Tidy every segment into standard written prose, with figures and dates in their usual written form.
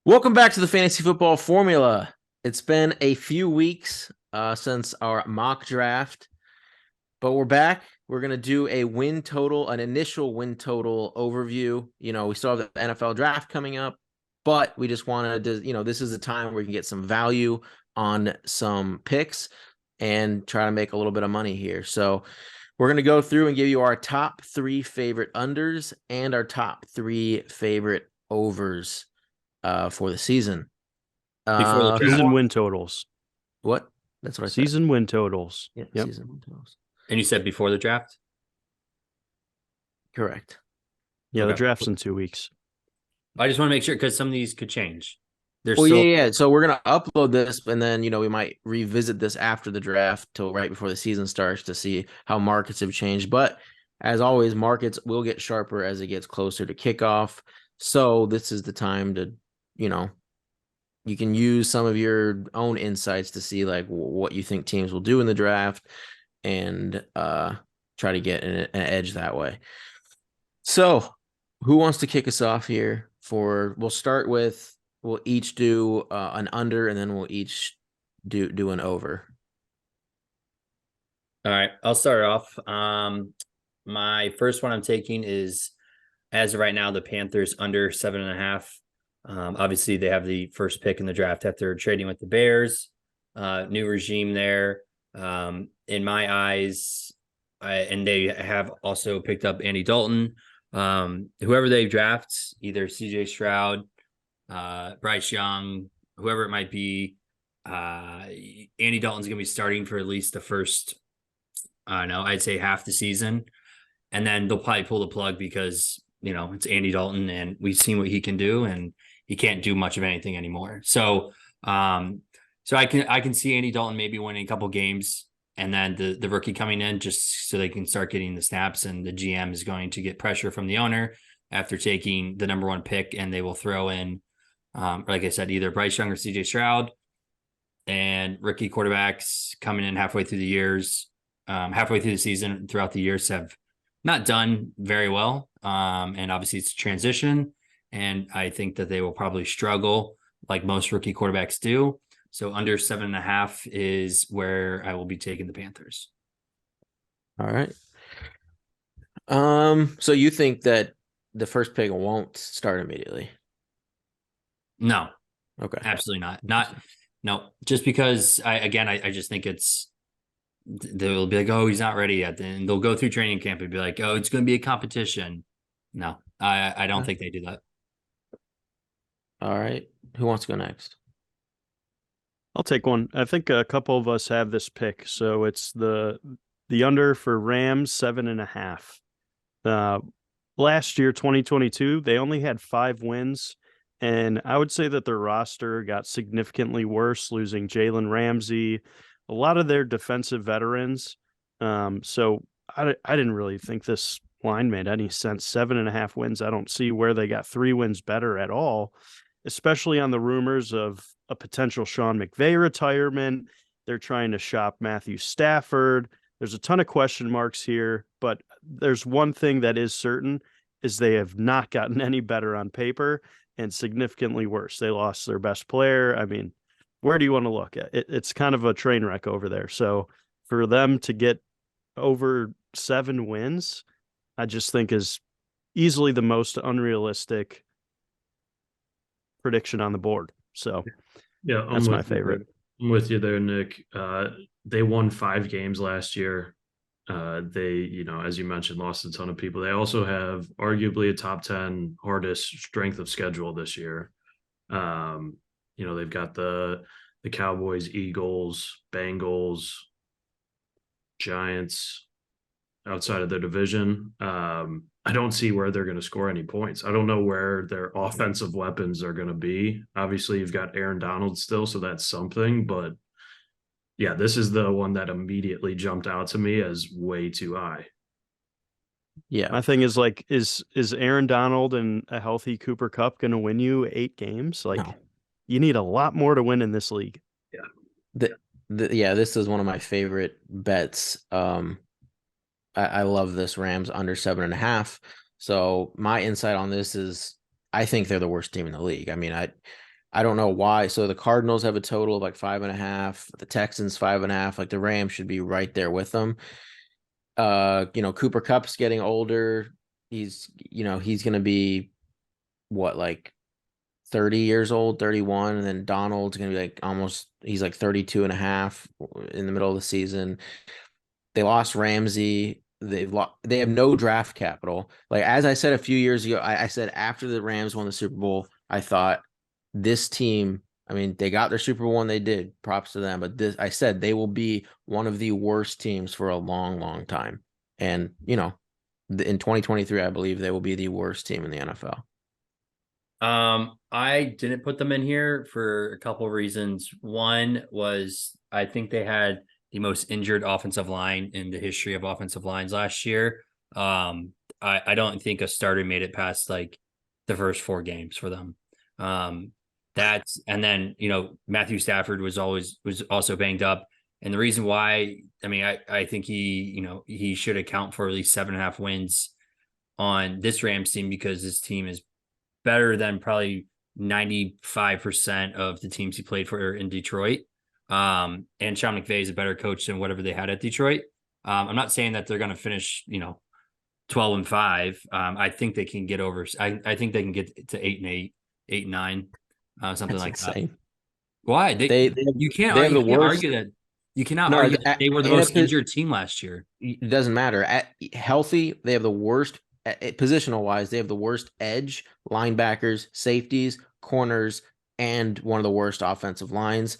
Welcome back to the Fantasy Football Formula. It's been a few weeks since our mock draft, but we're back. We're going to do an initial win total overview. We still have the NFL draft coming up, but we just wanted to, this is a time where you can get some value on some picks and try to make a little bit of money here. So we're going to go through and give you our top 3 favorite unders and our top 3 favorite overs for the season. Before the Season win totals. What? That's what I said. Season win totals. Yeah, Yep. season win totals. And you said before the draft? Correct. Yeah, Okay. the draft's in 2 weeks. I just want to make sure because some of these could change. Yeah. So we're gonna upload this, and then we might revisit this after the draft till right before the season starts to see how markets have changed. But as always, markets will get sharper as it gets closer to kickoff. So this is the time to, you can use some of your own insights to see like what you think teams will do in the draft and try to get an edge that way. So who wants to kick us off here? We'll each do an under, and then we'll each do an over. All right, I'll start off. My first one I'm taking is, as of right now, the Panthers under 7.5. Obviously, they have the first pick in the draft after trading with the Bears. New regime there. In my eyes, and they have also picked up Andy Dalton. Whoever they draft, either CJ Stroud, Bryce Young, whoever it might be, Andy Dalton's going to be starting for at least the first, I'd say half the season. And then they'll probably pull the plug because, it's Andy Dalton and we've seen what he can do and he can't do much of anything anymore. So I can see Andy Dalton maybe winning a couple games and then the rookie coming in just so they can start getting the snaps, and the GM is going to get pressure from the owner after taking the number 1 pick, and they will throw in, like I said, either Bryce Young or CJ Stroud, and rookie quarterbacks coming in halfway through the season throughout the years have not done very well. And obviously it's a transition, and I think that they will probably struggle like most rookie quarterbacks do. So under 7.5 is where I will be taking the Panthers. All right. So you think that the first pick won't start immediately? No. Okay. Absolutely not. No, just because I just think they'll be like, oh, he's not ready yet. Then they'll go through training camp and be like, oh, it's going to be a competition. No, I don't think they do that. All right. Who wants to go next? I'll take one. I think a couple of us have this pick. So it's the under for Rams 7.5. Last year, 2022, they only had 5 wins. And I would say that their roster got significantly worse, losing Jalen Ramsey, a lot of their defensive veterans. So I didn't really think this line made any sense. 7.5 wins. I don't see where they got 3 wins better at all, especially on the rumors of a potential Sean McVay retirement. They're trying to shop Matthew Stafford. There's a ton of question marks here, but there's one thing that is certain is they have not gotten any better on paper, and significantly worse. They lost their best player. I mean, where do you want to look at it? It's kind of a train wreck over there. So for them to get over 7 wins, I just think is easily the most unrealistic prediction on the board. So yeah, that's my favorite. I'm with you there, Nick. They won 5 games last year. They, as you mentioned, lost a ton of people. They also have arguably a top 10 hardest strength of schedule this year. They've got the Cowboys, Eagles, Bengals, Giants outside of their division. I don't see where they're going to score any points. I don't know where their offensive weapons are going to be. Obviously, you've got Aaron Donald still, so that's something, but yeah, this is the one that immediately jumped out to me as way too high. Yeah. My thing is like, is Aaron Donald and a healthy Cooper Kupp going to win you 8 games? Like, no. You need a lot more to win in this league. Yeah. This is one of my favorite bets. I love this Rams under 7.5. So my insight on this is I think they're the worst team in the league. I mean, I don't know why. So the Cardinals have a total of like 5.5, the Texans 5.5, like the Rams should be right there with them. Cooper Kupp's getting older. He's gonna be what, like 30 years old, 31, and then Donald's gonna be like he's like 32.5 in the middle of the season. They lost Ramsey. They have no draft capital. Like, as I said a few years ago, I said after the Rams won the Super Bowl, I thought this team, I mean, they got their Super Bowl when they did. Props to them. But I said they will be one of the worst teams for a long, long time. And, in 2023, I believe they will be the worst team in the NFL. I didn't put them in here for a couple of reasons. One was I think they had the most injured offensive line in the history of offensive lines last year. I don't think a starter made it past like the first 4 games for them. And then Matthew Stafford was also banged up. And the reason why, I mean, I think he should account for at least 7.5 wins on this Rams team, because this team is better than probably 95% of the teams he played for in Detroit. And Sean McVay is a better coach than whatever they had at Detroit. I'm not saying that they're going to finish, 12-5. I think they can get over. I think they can get to 8-8, 8-9, something like insane. that. Why? You can't argue that. You cannot argue that they were the most injured team last year. It doesn't matter. At healthy, they have the worst. Positional wise, they have the worst edge, linebackers, safeties, corners, and one of the worst offensive lines.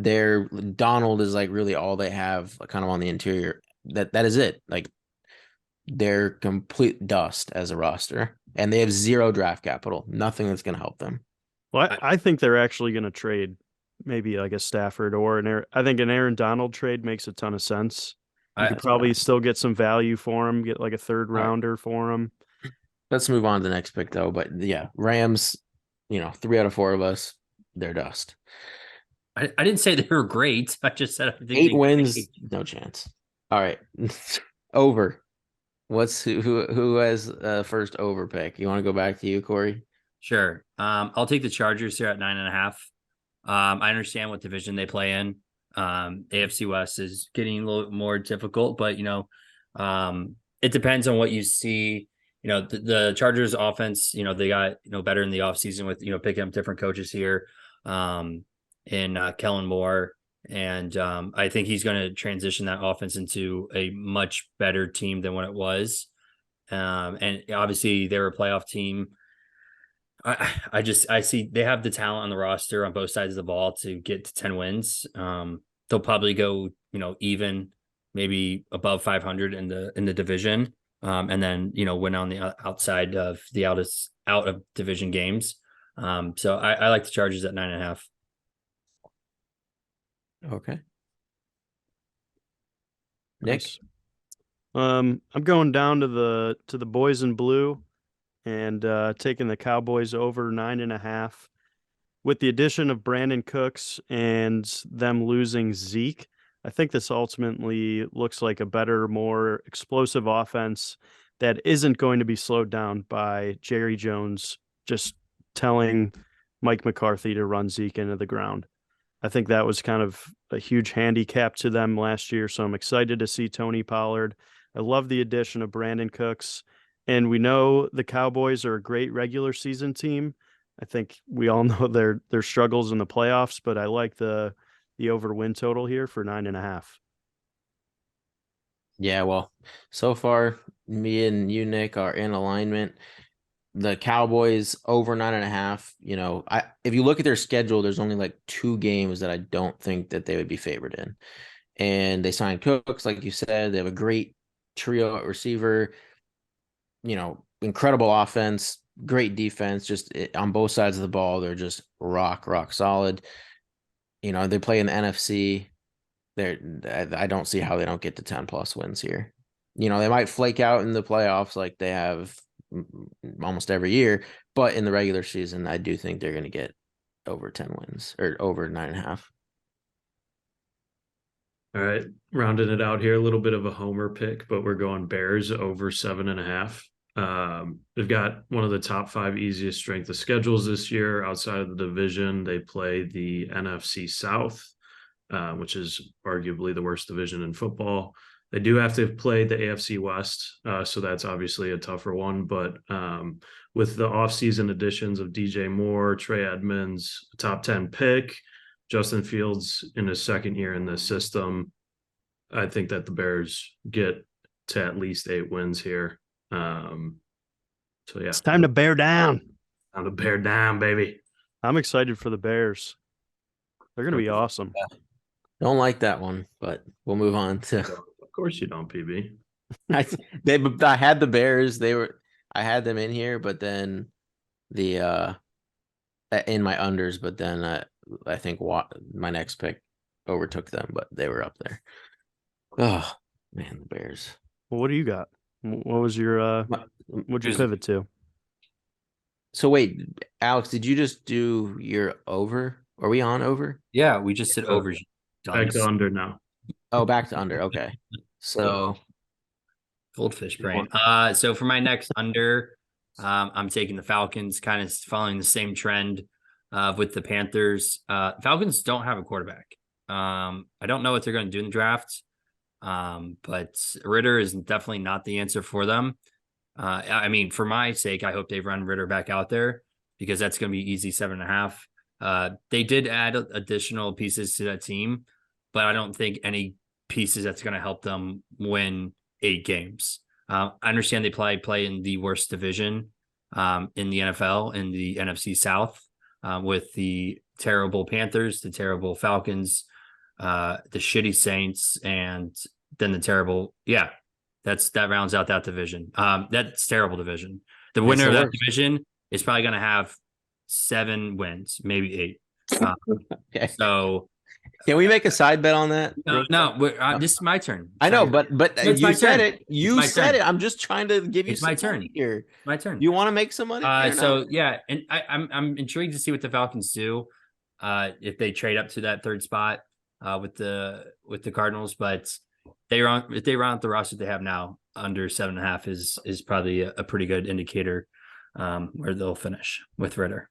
Donald is like really all they have kind of on the interior. That is it. Like, they're complete dust as a roster, and they have zero draft capital. Nothing that's going to help them. Well, I think they're actually going to trade maybe like a Stafford or I think an Aaron Donald trade makes a ton of sense. You could probably still get some value for him, get like a 3rd rounder for him. Let's move on to the next pick, though. But yeah, Rams, 3 out of 4 of us, they're dust. I didn't say they were great. I just said I think 8 wins, no chance. All right, over. Who has first over pick? You want to go back to you, Corey? Sure. I'll take the Chargers here at 9.5. I understand what division they play in. AFC West is getting a little more difficult, but it depends on what you see. The Chargers offense, they got better in the offseason with picking up different coaches here, in Kellen Moore, and I think he's going to transition that offense into a much better team than what it was. And obviously they were a playoff team. I see they have the talent on the roster on both sides of the ball to get to 10 wins. They'll probably go, even, maybe above 500 in the division. And then, win on the outside of the out of division games. So I like the Chargers at 9.5. Okay. Nick? I'm going down to the boys in blue and taking the Cowboys over 9.5. With the addition of Brandon Cooks and them losing Zeke, I think this ultimately looks like a better, more explosive offense that isn't going to be slowed down by Jerry Jones just telling Mike McCarthy to run Zeke into the ground. I think that was kind of a huge handicap to them last year, so I'm excited to see Tony Pollard. I love the addition of Brandon Cooks, and we know the Cowboys are a great regular season team. I think we all know their struggles in the playoffs, but I like the over win total here for 9.5. Yeah, well, so far me and you, Nick, are in alignment. The Cowboys over 9.5. If you look at their schedule, there's only like 2 games that I don't think that they would be favored in. And they signed Cooks, like you said. They have a great trio at receiver, incredible offense, great defense. Just on both sides of the ball, they're just rock solid. They play in the NFC. I don't see how they don't get to 10+ wins here. They might flake out in the playoffs like they have almost every year, but in the regular season, I do think they're going to get over 10 wins or over 9.5. All right, rounding it out here, a little bit of a homer pick, but we're going Bears over 7.5. They've got one of the top 5 easiest strength of schedules this year outside of the division. They play the NFC South, which is arguably the worst division in football. They do have to play the AFC West, so that's obviously a tougher one. But with the offseason additions of DJ Moore, Trey Edmonds, a top 10 pick, Justin Fields in his second year in this system, I think that the Bears get to at least 8 wins here. So yeah, It's time to bear down. Time to bear down, baby. I'm excited for the Bears. They're going to be awesome. Don't like that one, but we'll move on to. Of course you don't, PB. I had the Bears. I had them in here, but then in my unders, but then I think my next pick overtook them, but they were up there. Oh man, the Bears. Well, what do you got? What was your what'd you pivot to? So wait, Alex, did you just do your over? Are we on over? Yeah, we just did over. Back to under now. Oh, back to under. Okay. So goldfish brain. So for my next under, I'm taking the Falcons, kind of following the same trend with the Panthers. Falcons don't have a quarterback. I don't know what they're going to do in the draft. But Ritter is definitely not the answer for them. I mean, for my sake, I hope they run Ritter back out there because that's going to be easy 7.5. They did add additional pieces to that team, but I don't think any pieces that's going to help them win 8 games. I understand they play in the worst division in the NFL, in the NFC South, with the terrible Panthers, the terrible Falcons, the shitty Saints, and then the terrible, that rounds out that division. That's terrible division. The winner of that division is probably going to have 7 wins, maybe 8. Okay. So can we make a side bet on that? No, this is my turn. I know, but you said it. You said it. I'm just trying to give you my turn here. My turn. You want to make some money? And I'm intrigued to see what the Falcons do if they trade up to that 3rd spot with the Cardinals, but if they run out the roster they have now, under 7.5 is probably a pretty good indicator where they'll finish with Ritter.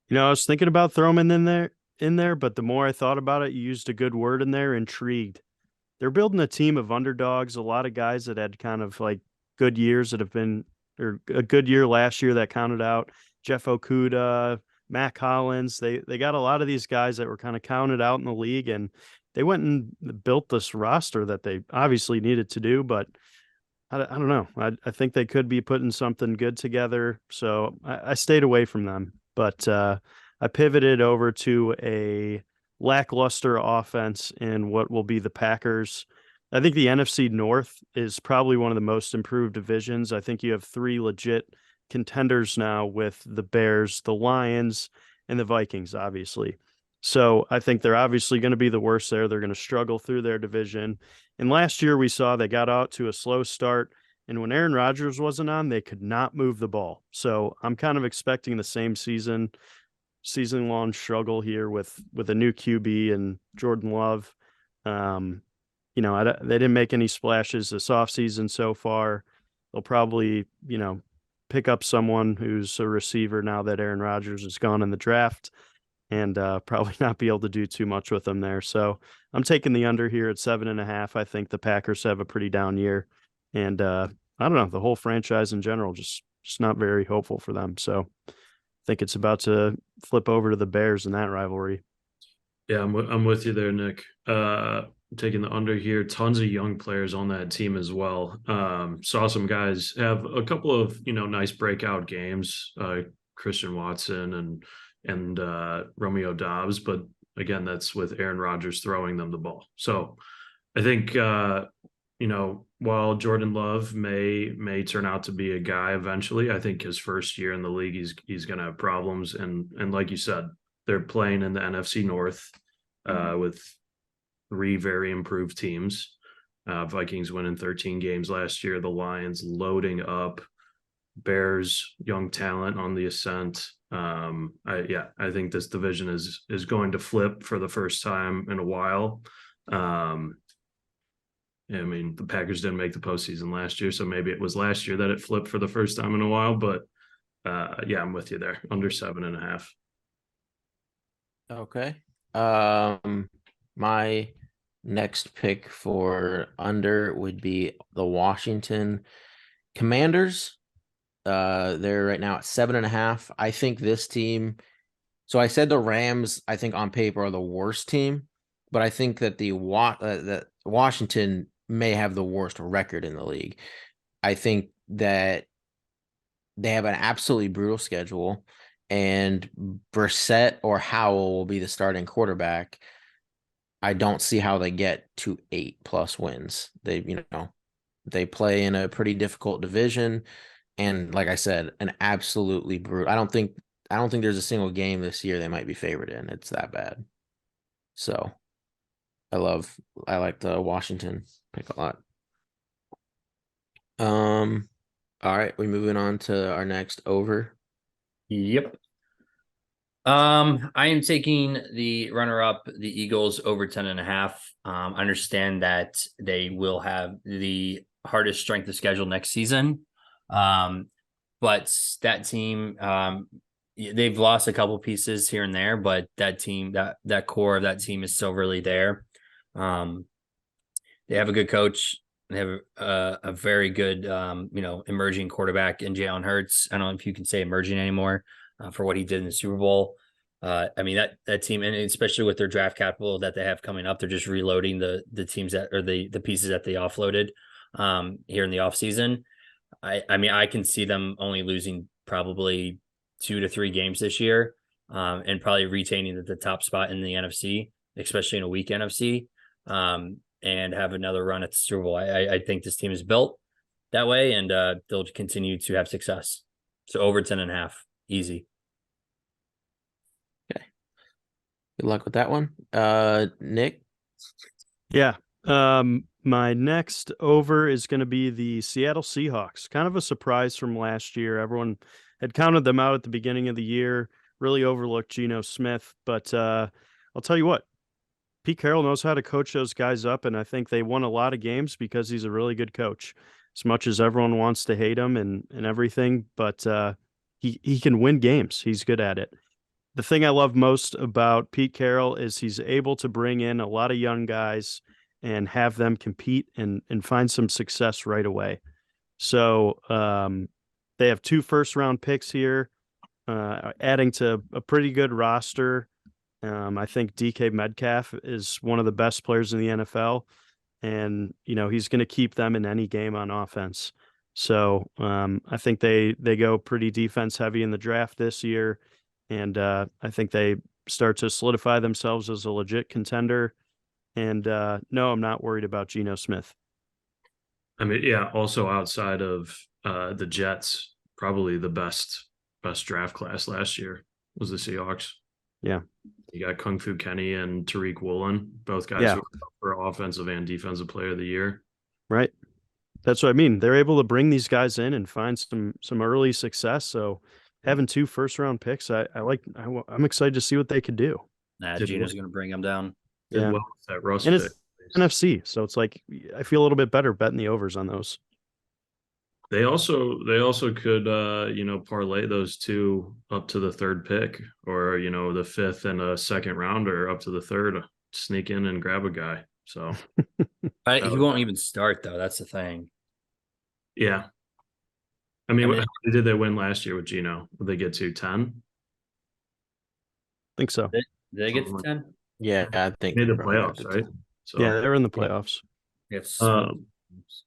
I was thinking about throwing him in there, but the more I thought about it, you used a good word in there, intrigued. They're building a team of underdogs, a lot of guys that had kind of like good years that have been, or a good year last year that counted out. Jeff Okudah, Matt Collins, they got a lot of these guys that were kind of counted out in the league, and they went and built this roster that they obviously needed to do, but I don't know. I think they could be putting something good together, so I stayed away from them. But I pivoted over to a lackluster offense in what will be the Packers. I think the NFC North is probably one of the most improved divisions. I think you have 3 legit contenders now with the Bears, the Lions, and the Vikings, obviously. So I think they're obviously going to be the worst there. They're going to struggle through their division. And last year we saw they got out to a slow start. And when Aaron Rodgers wasn't on, they could not move the ball. So I'm kind of expecting the same season-long struggle here with a new QB and Jordan Love. They didn't make any splashes this offseason so far. They'll probably, pick up someone who's a receiver now that Aaron Rodgers is gone in the draft, and probably not be able to do too much with them there. So I'm taking the under here at 7.5. I think the Packers have a pretty down year, and I don't know, the whole franchise in general, just not very hopeful for them. So I think it's about to flip over to the Bears in that rivalry. Yeah, I'm with you there, Nick. Taking the under here. Tons of young players on that team as well. Saw some guys have a couple of nice breakout games. Christian Watson and Romeo Dobbs, but again, that's with Aaron Rodgers throwing them the ball. So I think while Jordan Love may turn out to be a guy eventually, I think his first year in the league he's going to have problems. And like you said, they're playing in the NFC North with 3 very improved teams. Vikings winning 13 games last year. The Lions loading up. Bears, young talent on the ascent. I think this division is going to flip for the first time in a while. I mean, the Packers didn't make the postseason last year, so maybe it was last year that it flipped for the first time in a while. But yeah, I'm with you there. Under 7.5. Okay. My next pick for under would be the Washington Commanders. They're right now at 7.5. I think this team. So I said the Rams, I think on paper are the worst team, but I think that that Washington may have the worst record in the league. I think that they have an absolutely brutal schedule, and Brissett or Howell will be the starting quarterback. I don't see how they get to 8+ wins. They play in a pretty difficult division, and like I said, an absolutely brutal. I don't think there's a single game this year they might be favored in. It's that bad. So I like the Washington pick a lot. All right, we moving on to our next over. Yep. I am taking the runner-up, the Eagles, over 10.5. I understand that they will have the hardest strength of schedule next season. But that team, they've lost a couple pieces here and there, but that team, that core of that team is still really there. They have a good coach. They have a very good, emerging quarterback in Jalen Hurts. I don't know if you can say emerging anymore for what he did in the Super Bowl. I mean, that team, and especially with their draft capital that they have coming up, they're just reloading the teams the pieces that they offloaded here in the offseason. I mean, I can see them only losing probably 2 to 3 games this year, and probably retaining the top spot in the NFC, especially in a weak NFC, and have another run at the Super Bowl. I think this team is built that way, and they'll continue to have success. So over 10.5, easy. Okay. Good luck with that one. Nick? Yeah. My next over is going to be the Seattle Seahawks. Kind of a surprise from last year. Everyone had counted them out at the beginning of the year, really overlooked Geno Smith. But I'll tell you what, Pete Carroll knows how to coach those guys up, and I think they won a lot of games because he's a really good coach. As much as everyone wants to hate him and everything, but he can win games. He's good at it. The thing I love most about Pete Carroll is he's able to bring in a lot of young guys and have them compete and find some success right away. So they have 2 first-round picks here, adding to a pretty good roster. I think DK Metcalf is one of the best players in the NFL, and he's going to keep them in any game on offense. So I think they go pretty defense heavy in the draft this year, and I think they start to solidify themselves as a legit contender. And no, I'm not worried about Geno Smith. I mean, yeah, also outside of the Jets, probably the best draft class last year was the Seahawks. Yeah. You got Kung Fu Kenny and Tariq Woolen, both guys who were for offensive and defensive player of the year. Right. That's what I mean. They're able to bring these guys in and find some early success. So having 2 first-round picks, I'm excited to see what they could do. Geno's going to bring them down. Yeah. Well, that Russ And pick. it's NFC, so it's like I feel a little bit better betting the overs on those. They also could parlay those 2 up to the 3rd pick, or the 5th and a 2nd rounder up to the 3rd, sneak in and grab a guy. So He won't even start though. That's the thing. Yeah. I mean, how did they win last year with Geno? Did they get to 10? I think so. Did they get to 10? Yeah, I think Made the they probably playoffs, got right? to Yeah, they're in the playoffs. Yes.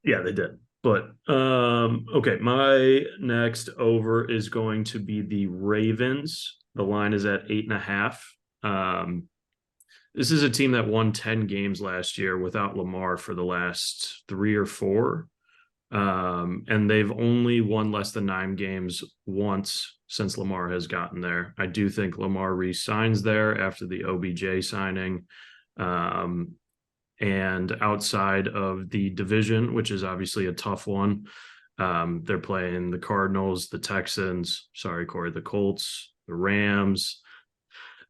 Yeah, they did. But okay, my next over is going to be the Ravens. The line is at 8.5. This is a team that won 10 games last year without Lamar for the last 3 or 4. And they've only won less than 9 games once since Lamar has gotten there. I do think Lamar re-signs there after the OBJ signing. And outside of the division, which is obviously a tough one, they're playing the Cardinals, the Texans, sorry, Corey, the Colts, the Rams,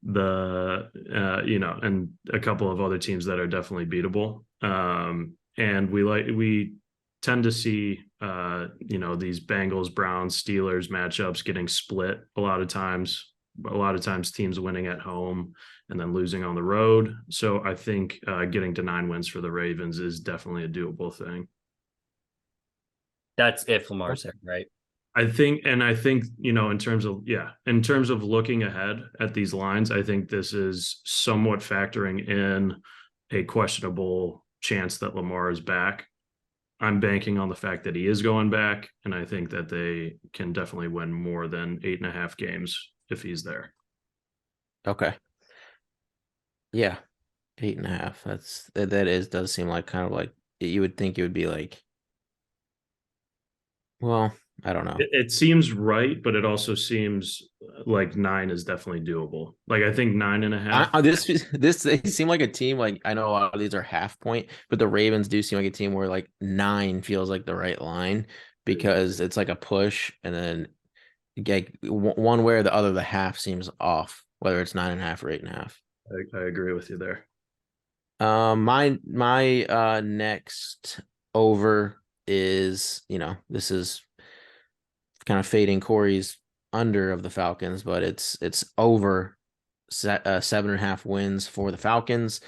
and a couple of other teams that are definitely beatable. and we tend to see these Bengals, Browns, Steelers matchups getting split a lot of times. A lot of times teams winning at home and then losing on the road. So I think getting to 9 wins for the Ravens is definitely a doable thing. That's if Lamar's there, right? I think, in terms of looking ahead at these lines, I think this is somewhat factoring in a questionable chance that Lamar is back. I'm banking on the fact that he is going back, and I think that they can definitely win more than 8.5 games if he's there. Okay. Yeah. 8.5. Does seem like kind of like you would think it would be like, well, I don't know. It seems right, but it also seems like 9 is definitely doable. Like I think 9.5. This they seem like a team. Like I know a lot of these are half point, but the Ravens do seem like a team where like 9 feels like the right line because it's like a push, and then like one way or the other, the half seems off, whether it's 9.5 or 8.5. I agree with you there. My next over is, this is kind of fading Corey's under of the Falcons, but it's over 7.5 wins for the Falcons.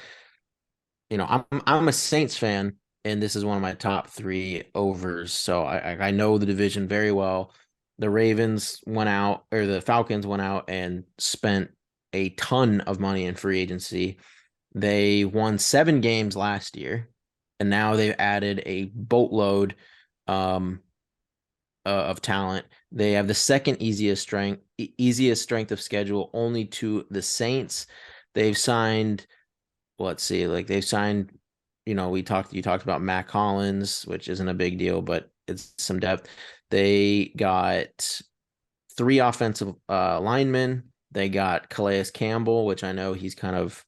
I'm a Saints fan, and this is one of my top 3 overs. So I know the division very well. The Falcons went out and spent a ton of money in free agency. They won 7 games last year, and now they've added a boatload of talent. They have the second easiest strength of schedule, only to the Saints. They've signed, let's see, like they've signed, you talked about Matt Collins, which isn't a big deal, but it's some depth. They got 3 offensive linemen. They got Calais Campbell, which I know he's kind of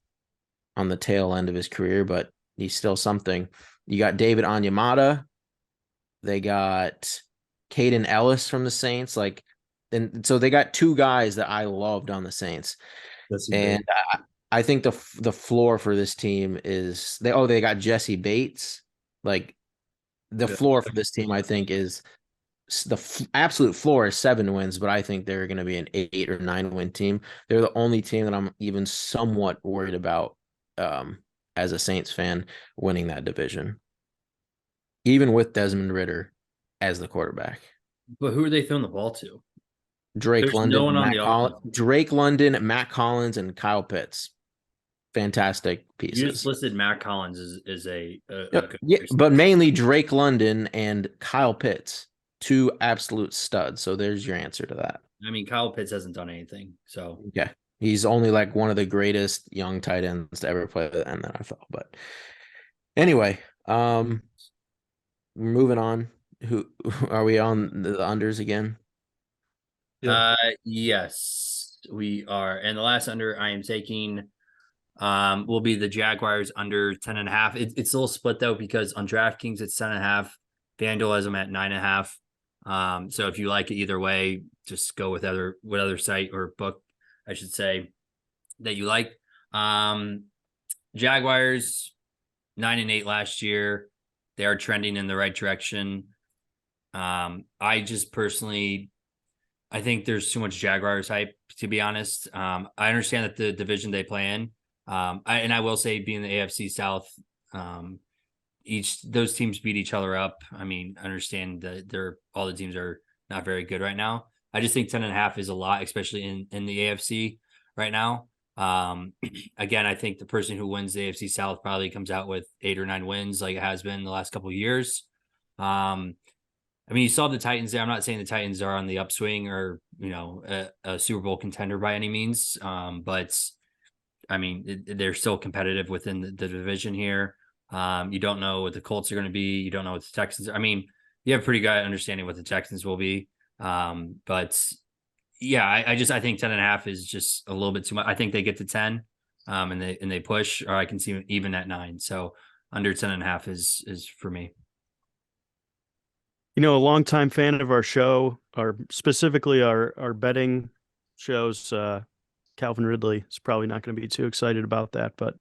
on the tail end of his career, but he's still something. You got David Onyemata. They got Caden Ellis from the Saints. And so they got 2 guys that I loved on the Saints. And I think the floor for this team is they got Jesse Bates. Like the floor for this team, I think, is absolute floor is 7 wins, but I think they're going to be an 8 or 9 win team. They're the only team that I'm even somewhat worried about as a Saints fan winning that division, even with Desmond Ridder as the quarterback. But who are they throwing the ball to? Drake London, no one on the offense. Matt Collins, and Kyle Pitts. Fantastic pieces. You just listed Matt Collins as a but mainly Drake London and Kyle Pitts, 2 absolute studs. So there's your answer to that. I mean, Kyle Pitts hasn't done anything. So yeah, he's only like one of the greatest young tight ends to ever play the NFL. But anyway, moving on. Who are we on the unders again? Yes, we are. And the last under I am taking will be the Jaguars under 10.5. It's a little split though, because on DraftKings it's 10.5. FanDuel has them at 9.5. So if you like it either way, just go with other site or book, I should say, that you like. Jaguars 9-8 last year. They are trending in the right direction. I just personally, I think there's too much Jaguars hype, to be honest. I understand that the division they play in, I will say, being the AFC South, those teams beat each other up. I mean, I understand that all the teams are not very good right now. I just think 10.5 is a lot, especially in the AFC right now. Again, I think the person who wins the AFC South probably comes out with 8 or 9 wins, like it has been the last couple of years. I mean, you saw the Titans there. I'm not saying the Titans are on the upswing or, a Super Bowl contender by any means. But I mean, they're still competitive within the division here. You don't know what the Colts are going to be. You don't know what the Texans are. I mean, you have a pretty good understanding what the Texans will be. But yeah, I think 10.5 is just a little bit too much. I think they get to 10 and they push, or I can see even at 9. So under 10.5 is for me. A longtime fan of our show, specifically our betting shows, Calvin Ridley is probably not going to be too excited about that, but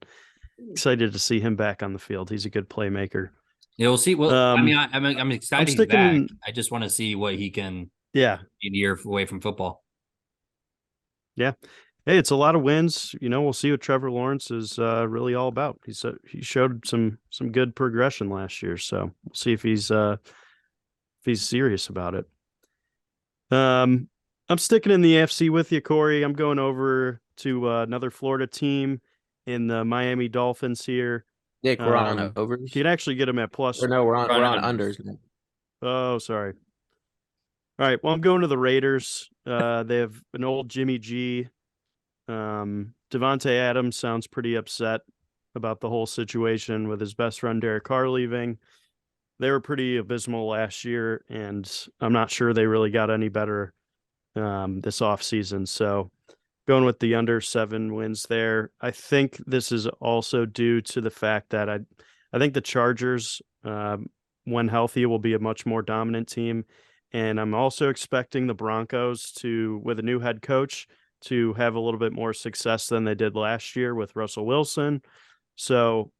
excited to see him back on the field. He's a good playmaker. Yeah, we'll see. Well, I mean, I'm I'm excited he's sticking back. in, I just want to see what he can yeah. in a year away from football. Yeah. Hey, it's a lot of wins. We'll see what Trevor Lawrence is really all about. He showed some good progression last year, so we'll see if he's serious about it. I'm sticking in the AFC with you, Corey. I'm going over to another Florida team in the Miami Dolphins here. Nick, we're on overs. You'd actually get them at plus. Or no, we're on unders. unders. Man. Oh, sorry. All right. Well, I'm going to the Raiders. They have an old Jimmy G. Devontae Adams sounds pretty upset about the whole situation with his best friend Derek Carr leaving. They were pretty abysmal last year, and I'm not sure they really got any better this offseason. So going with the under 7 wins there. I think this is also due to the fact that I think the Chargers, when healthy, will be a much more dominant team. And I'm also expecting the Broncos with a new head coach to have a little bit more success than they did last year with Russell Wilson. So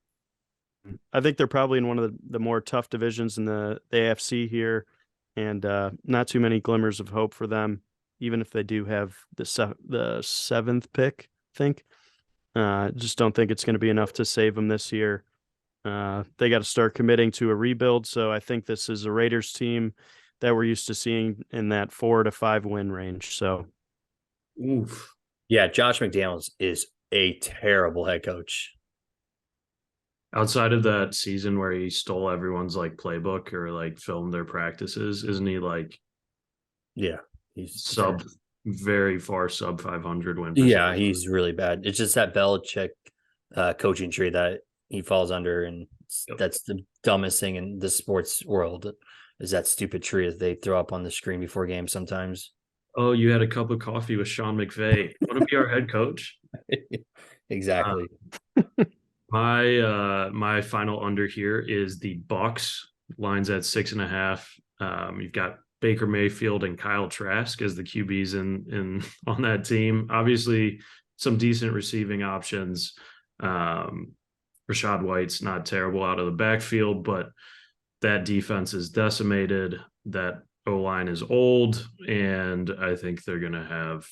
I think they're probably in one of the more tough divisions in the AFC here, and not too many glimmers of hope for them, even if they do have the 7th pick, I think. Just don't think it's going to be enough to save them this year. They got to start committing to a rebuild, so I think this is a Raiders team that we're used to seeing in that 4 to 5 win range. So, oof. Yeah, Josh McDaniels is a terrible head coach. Outside of that season where he stole everyone's like playbook or like filmed their practices, isn't he like Yeah, he's very far sub 500 win? Yeah, he's really bad. It's just that Belichick coaching tree that he falls under, and that's the dumbest thing in the sports world is that stupid tree that they throw up on the screen before games sometimes. Oh, you had a cup of coffee with Sean McVay. Want to be our head coach? Exactly. My final under here is the Bucks. Lines at 6.5. You've got Baker Mayfield and Kyle Trask as the QBs in on that team. Obviously, some decent receiving options. Rashad White's not terrible out of the backfield, but that defense is decimated. That O-line is old, and I think they're going to have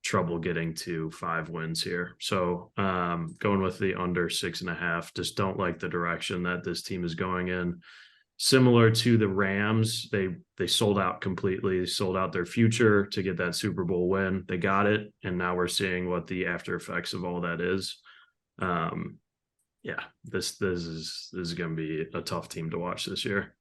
trouble getting to 5 wins here. So going with the under 6.5. Just don't like the direction that this team is going in. Similar to the Rams, they sold out completely. They sold out their future to get that Super Bowl win. They got it, and now we're seeing what the after effects of all that is. Yeah, this is going to be a tough team to watch this year.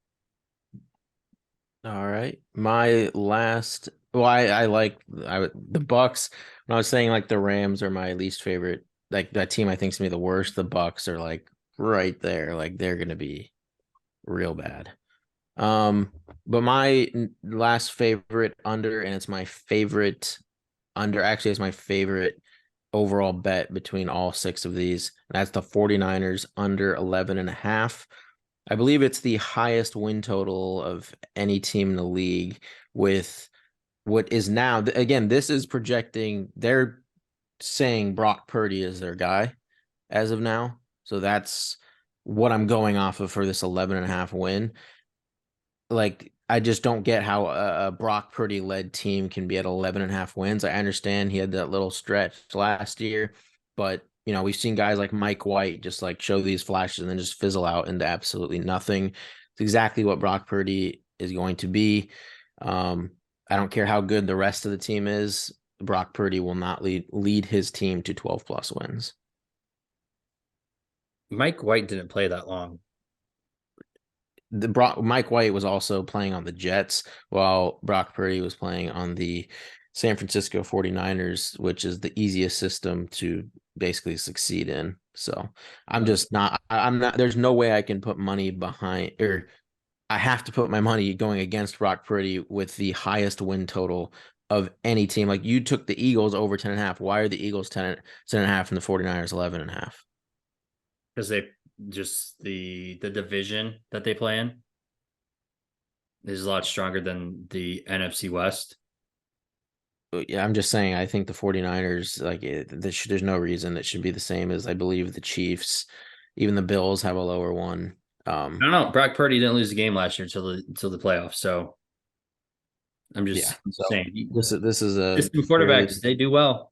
All right, my last. Well, I like the Bucks. When I was saying like the Rams are my least favorite, like that team I think is gonna be the worst. The Bucks are like right there, like they're gonna be real bad. But my last favorite under, and it's my favorite under. Actually, it's my favorite overall bet between all 6 of these. And that's the 49ers under 11.5. I believe it's the highest win total of any team in the league, with what is now, again, this is projecting, they're saying Brock Purdy is their guy as of now. So that's what I'm going off of for this 11.5 win. Like, I just don't get how a Brock Purdy led team can be at 11.5 wins. I understand he had that little stretch last year, but we've seen guys like Mike White just like show these flashes and then just fizzle out into absolutely nothing. It's exactly what Brock Purdy is going to be. I don't care how good the rest of the team is. Brock Purdy will not lead his team to 12 plus wins. Mike White didn't play that long. Mike White was also playing on the Jets while Brock Purdy was playing on the San Francisco 49ers, which is the easiest system to basically succeed in. So I'm not, there's no way I can put money behind, or I have to put my money going against Brock Purdy with the highest win total of any team. Like, you took the Eagles over 10.5. Why are the Eagles 10.5 and the 49ers 11.5? Because they just the division that they play in is a lot stronger than the NFC West. Yeah, I'm just saying, I think the 49ers, like, there's no reason it should be the same as, I believe, the Chiefs. Even the Bills have a lower one. I don't know. Brock Purdy didn't lose the game last year until the playoffs. So I'm just Yeah, so saying. this is a Just some quarterbacks, they do well.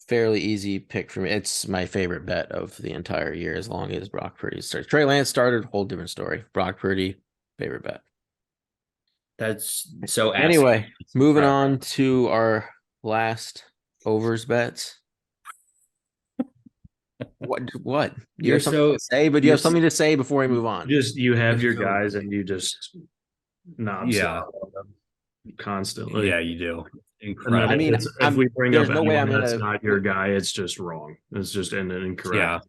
fairly easy pick for me. It's my favorite bet of the entire year, as long as Brock Purdy starts. Trey Lance started, whole different story. Brock Purdy, favorite bet. That's so. Anyway, moving Right. on to our last overs bets. What? You You're have something so- to say, but you you're have something to say before we move on. You have your So- guys and you just knob Yeah. on them constantly. Yeah, you do. And Incredible. then I mean, if we bring up there's no way anyone I'm that's gonna- not your guy, it's just wrong. It's just an incorrect.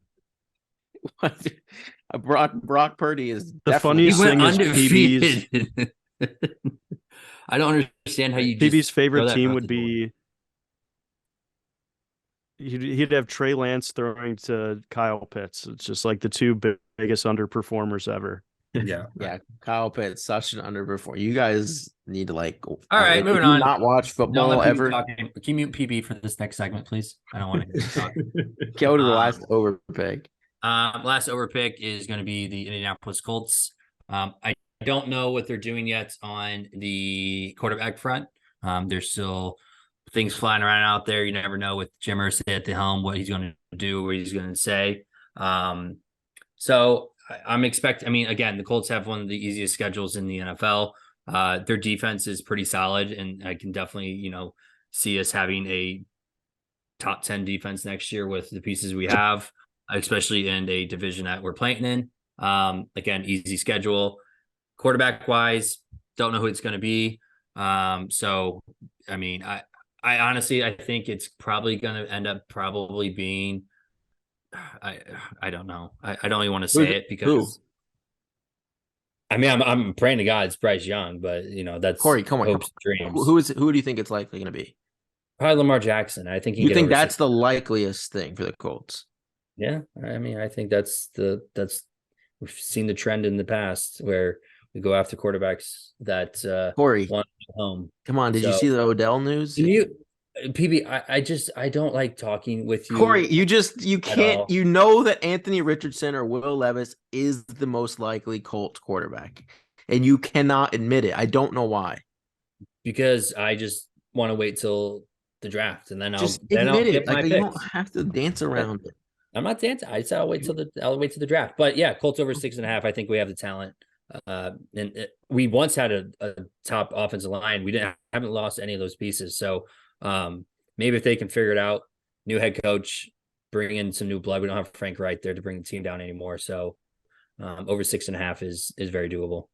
Yeah. Brock Purdy is The definitely funniest thing is undefeated. I don't understand how you just PB's throw favorite that team out would the door. be he'd have Trey Lance throwing to Kyle Pitts. It's just like the two biggest underperformers ever. Yeah. Yeah, Kyle Pitts, such an underperformer. You guys need to all right, moving on. Not watch Don't football let PB ever. talk. Can you mute PB for this next segment, please? I don't want to talk. Go to the last over pick. Last over pick is going to be the Indianapolis Colts. I don't know what they're doing yet on the quarterback front. There's still things flying around out there. You never know with Jim Irsay at the helm what he's going to do, what he's going to say. So I'm expecting. I mean, again, the Colts have one of the easiest schedules in the NFL. Their defense is pretty solid, and I can definitely, see us having a top 10 defense next year with the pieces we have, especially in a division that we're playing in. Again, easy schedule. Quarterback wise, don't know who it's going to be. So, I mean, I honestly, I think it's probably going to end up being, I don't know. I don't even want to say it because I mean, I'm praying to God it's Bryce Young, but that's Corey, come on. hopes and dreams. Who do you think it's likely going to be? Probably Lamar Jackson. I think You think that's the likeliest thing for the Colts? Yeah, I mean, I think that's we've seen the trend in the past where we go after quarterbacks that Corey, want to go home. come on. Did you see the Odell news? Can you, PB? I don't like talking with you, Corey, you can't. all. You know that Anthony Richardson or Will Levis is the most likely Colts quarterback, and you cannot admit it. I don't know why. because I just want to wait till the draft and then I'll Just then I'll admit get it. my Like, you picks. don't have to dance around it. I'm not dancing. I said I'll wait till the draft. But yeah, Colts over 6.5. I think we have the talent. We once had a top offensive line. We haven't lost any of those pieces. So maybe if they can figure it out, new head coach, bring in some new blood. We don't have Frank Wright there to bring the team down anymore. So over 6.5 is very doable.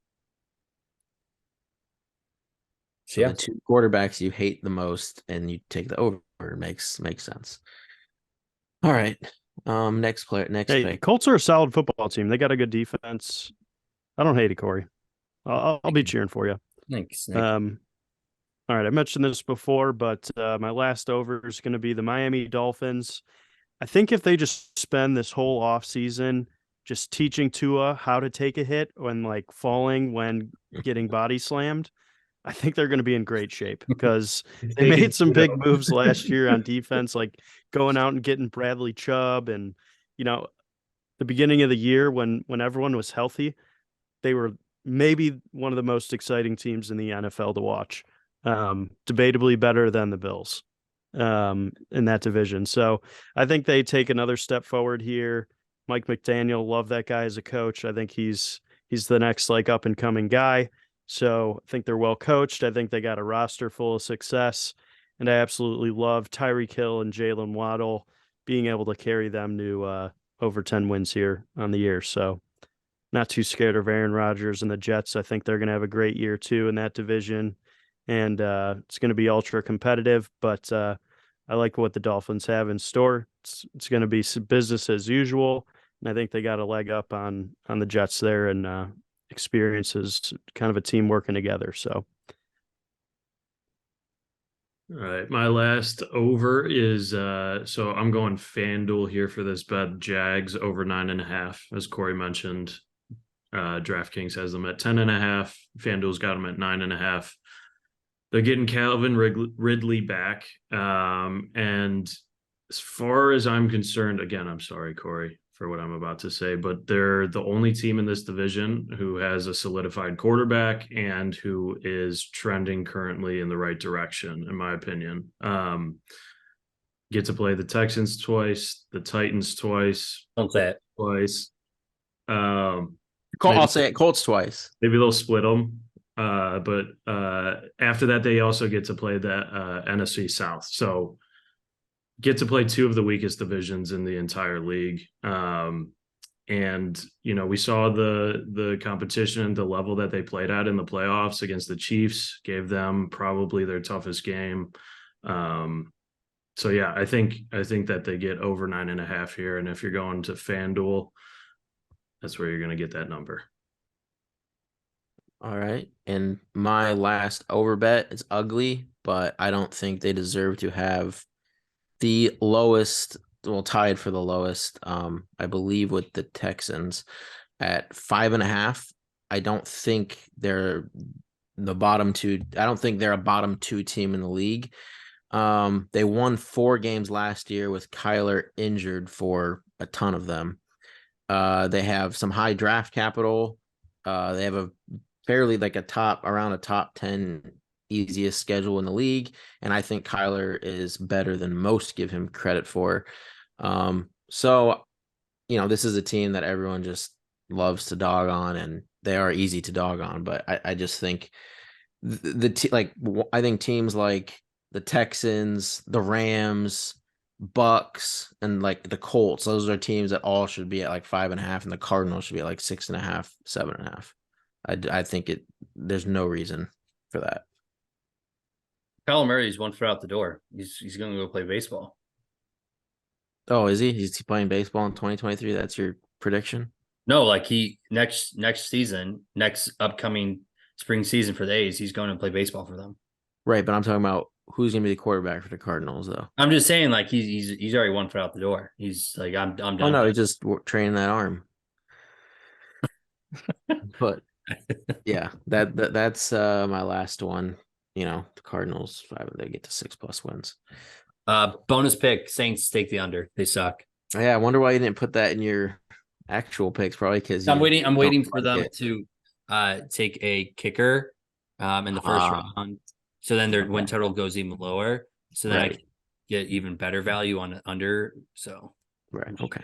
So the two quarterbacks you hate the most, and you take the over. Makes sense. All right. Next pick. Colts are a solid football team. They got a good defense. I don't hate it, Corey. I'll be cheering for you. Thanks. All right. I mentioned this before, but my last over is going to be the Miami Dolphins. I think if they just spend this whole offseason just teaching Tua how to take a hit when falling when getting body slammed, I think they're going to be in great shape because they made some big moves last year on defense, like going out and getting Bradley Chubb. And, the beginning of the year when everyone was healthy, they were maybe one of the most exciting teams in the NFL to watch, debatably better than the Bills in that division. So I think they take another step forward here. Mike McDaniel, love that guy as a coach. I think he's the next up and coming guy. So I think they're well coached. I think they got a roster full of success. And I absolutely love Tyreek Hill and Jalen Waddle being able to carry them to over 10 wins here on the year. So not too scared of Aaron Rodgers and the Jets. I think they're going to have a great year too in that division. And it's going to be ultra competitive. But I like what the Dolphins have in store. It's going to be business as usual. And I think they got a leg up on the Jets there and experiences, kind of a team working together. So, all right, my last over is so I'm going FanDuel here for this bet. Jags over 9.5, as Corey mentioned. DraftKings has them at 10.5. FanDuel's got them at 9.5. They're getting Calvin Ridley back, and as far as I'm concerned, again, I'm sorry, Corey, for what I'm about to say, but they're the only team in this division who has a solidified quarterback and who is trending currently in the right direction, in my opinion. Get to play the Texans twice, the Titans twice, Don't say it. twice. I'll Maybe- say it Colts twice. Maybe they'll split them. But after that, they also get to play the NFC South. So get to play two of the weakest divisions in the entire league. And, you know, we saw the competition, the level that they played at in the playoffs against the Chiefs, gave them probably their toughest game. So yeah, I think that they get over 9.5 here. And if you're going to FanDuel, that's where you're going to get that number. All right. And my last over bet is ugly, but I don't think they deserve to have the lowest, well, tied for the lowest, I believe, with the Texans at 5.5. I don't think they're the bottom two. I don't think they're a bottom two team in the league. They won 4 games last year with Kyler injured for a ton of them. They have some high draft capital. They have a fairly like around a top 10 easiest schedule in the league. And I think Kyler is better than most give him credit for. So, you know, this is a team that everyone just loves to dog on, and they are easy to dog on. But I just think I think teams like the Texans, the Rams, Bucks, and like the Colts, those are teams that all should be at like 5.5, and the Cardinals should be at like 6.5, 7.5. I think there's no reason for that. Kyler Murray's 1 foot out the door. He's going to go play baseball. Oh, is he? He's playing baseball in 2023? That's your prediction? No, like next season, next upcoming spring season for the A's, he's going to play baseball for them. Right, but I'm talking about who's going to be the quarterback for the Cardinals, though. I'm just saying, like he's already 1 foot out the door. He's like, I'm done. Oh no, he's just training that arm. But yeah, that's my last one. You know, the Cardinals, they get to 6+ wins. Bonus pick: Saints take the under. They suck. Yeah, I wonder why you didn't put that in your actual picks. Probably because I'm waiting for them to take a kicker in the first round, so then their win total goes even lower. So then I can get even better value on under. So right, okay.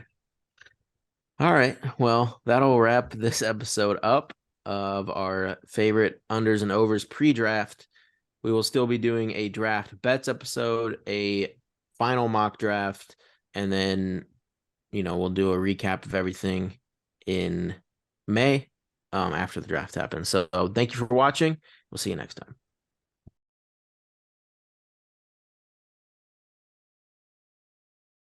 All right, well, that'll wrap this episode up of our favorite unders and overs pre-draft. We will still be doing a draft bets episode, a final mock draft, and then, you know, we'll do a recap of everything in May after the draft happens. So thank you for watching. We'll see you next time.